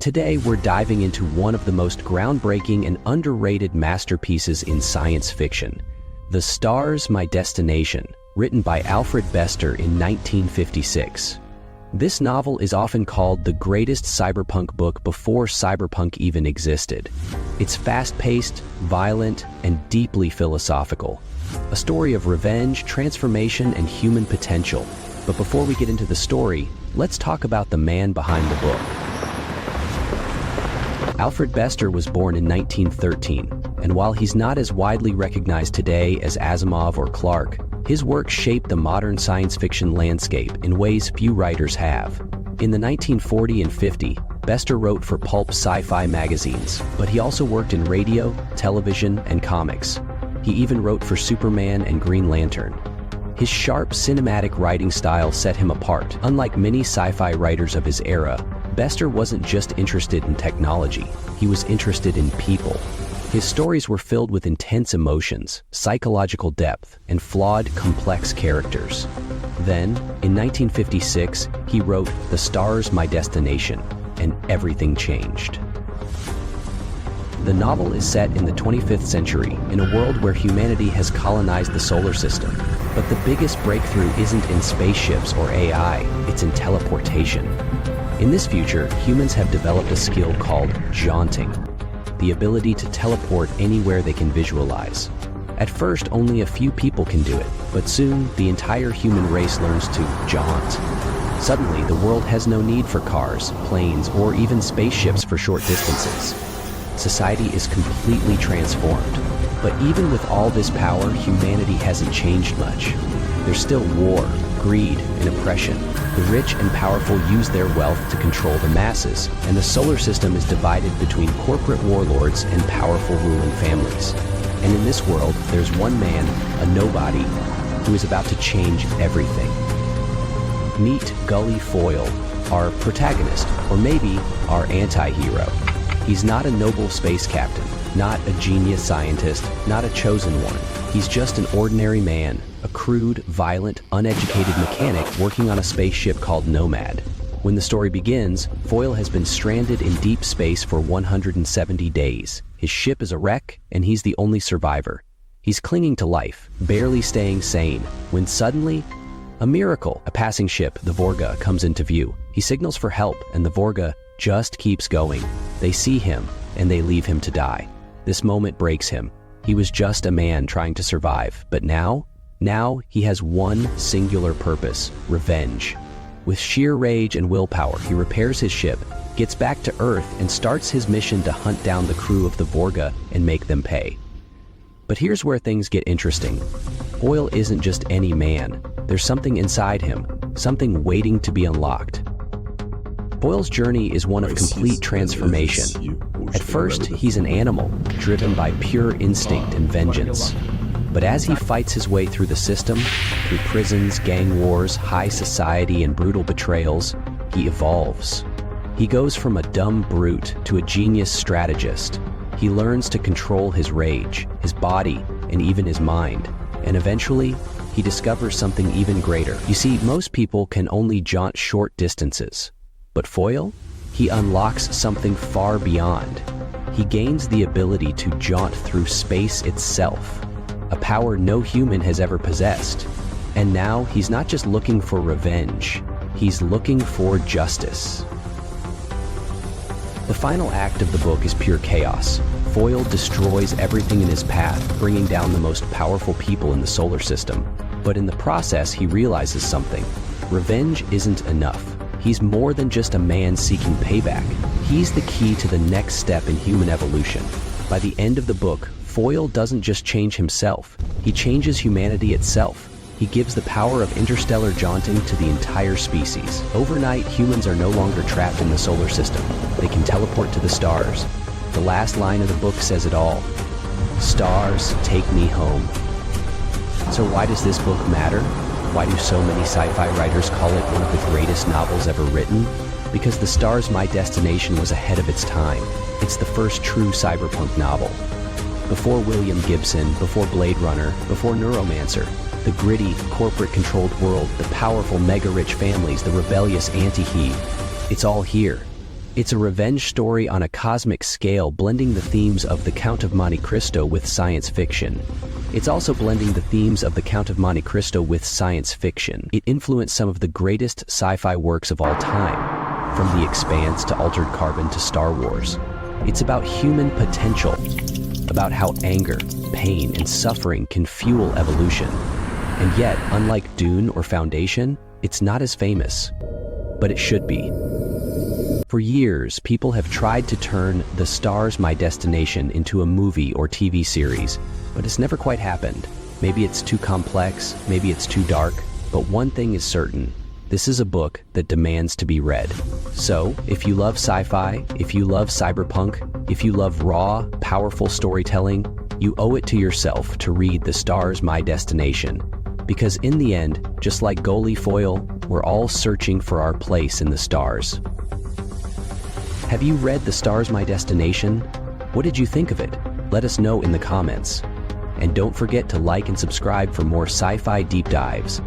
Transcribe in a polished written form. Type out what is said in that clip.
Today, we're diving into one of the most groundbreaking and underrated masterpieces in science fiction, The Stars, My Destination, written by Alfred Bester in 1956. This novel is often called the greatest cyberpunk book before cyberpunk even existed. It's fast-paced, violent, and deeply philosophical. A story of revenge, transformation, and human potential. But before we get into the story, let's talk about the man behind the book. Alfred Bester was born in 1913, and while he's not as widely recognized today as Asimov or Clarke, his work shaped the modern science fiction landscape in ways few writers have. In the 1940 and 50, Bester wrote for pulp sci-fi magazines, but he also worked in radio, television, and comics. He even wrote for Superman and Green Lantern. His sharp, cinematic writing style set him apart. Unlike many sci-fi writers of his era, Bester wasn't just interested in technology, he was interested in people. His stories were filled with intense emotions, psychological depth, and flawed, complex characters. Then, in 1956, he wrote The Stars, My Destination, and everything changed. The novel is set in the 25th century, in a world where humanity has colonized the solar system. But the biggest breakthrough isn't in spaceships or AI, it's in teleportation. In this future, humans have developed a skill called jaunting, the ability to teleport anywhere they can visualize. At first, only a few people can do it, but soon, the entire human race learns to jaunt. Suddenly, the world has no need for cars, planes, or even spaceships for short distances. Society is completely transformed. But even with all this power, humanity hasn't changed much. There's still war, greed, and oppression. The rich and powerful use their wealth to control the masses, and the solar system is divided between corporate warlords and powerful ruling families. And in this world, there's one man, a nobody, who is about to change everything. Meet Gully Foyle, our protagonist, or maybe our anti-hero. He's not a noble space captain, not a genius scientist, not a chosen one. He's just an ordinary man, a crude, violent, uneducated mechanic working on a spaceship called Nomad. When the story begins, Foyle has been stranded in deep space for 170 days. His ship is a wreck, and he's the only survivor. He's clinging to life, barely staying sane, when suddenly, a miracle. A passing ship, the Vorga, comes into view. He signals for help, and the Vorga just keeps going. They see him, and they leave him to die. This moment breaks him. He was just a man trying to survive, but now he has one singular purpose: revenge. With sheer rage and willpower, he repairs his ship, gets back to Earth, and starts his mission to hunt down the crew of the Vorga and make them pay. But here's where things get interesting. Foyle isn't just any man. There's something inside him, something waiting to be unlocked. Foyle's journey is one of complete transformation. At first, he's an animal, driven by pure instinct and vengeance. But as he fights his way through the system, through prisons, gang wars, high society, and brutal betrayals, he evolves. He goes from a dumb brute to a genius strategist. He learns to control his rage, his body, and even his mind. And eventually, he discovers something even greater. You see, most people can only jaunt short distances. But Foyle? He unlocks something far beyond. He gains the ability to jaunt through space itself, a power no human has ever possessed. And now, he's not just looking for revenge, he's looking for justice. The final act of the book is pure chaos. Foyle destroys everything in his path, bringing down the most powerful people in the solar system. But in the process, he realizes something. Revenge isn't enough. He's more than just a man seeking payback. He's the key to the next step in human evolution. By the end of the book, Foyle doesn't just change himself, he changes humanity itself. He gives the power of interstellar jaunting to the entire species. Overnight, humans are no longer trapped in the solar system. They can teleport to the stars. The last line of the book says it all. Stars, take me home. So why does this book matter? Why do so many sci-fi writers call it one of the greatest novels ever written? Because The Stars, My Destination was ahead of its time. It's the first true cyberpunk novel. Before William Gibson, before Blade Runner, before Neuromancer, the gritty, corporate-controlled world, the powerful, mega-rich families, the rebellious anti-He, it's all here. It's a revenge story on a cosmic scale, blending the themes of The Count of Monte Cristo with science fiction. It's also blending the themes of The Count of Monte Cristo with science fiction. It influenced some of the greatest sci-fi works of all time, from The Expanse to Altered Carbon to Star Wars. It's about human potential, about how anger, pain, and suffering can fuel evolution. And yet, unlike Dune or Foundation, it's not as famous. But it should be. For years, people have tried to turn The Stars, My Destination into a movie or TV series, but it's never quite happened. Maybe it's too complex, maybe it's too dark, but one thing is certain. This is a book that demands to be read. So, if you love sci-fi, if you love cyberpunk, if you love raw, powerful storytelling, you owe it to yourself to read The Stars, My Destination. Because in the end, just like goalie foil, we're all searching for our place in the stars. Have you read The Stars, My Destination? What did you think of it? Let us know in the comments. And don't forget to like and subscribe for more sci-fi deep dives.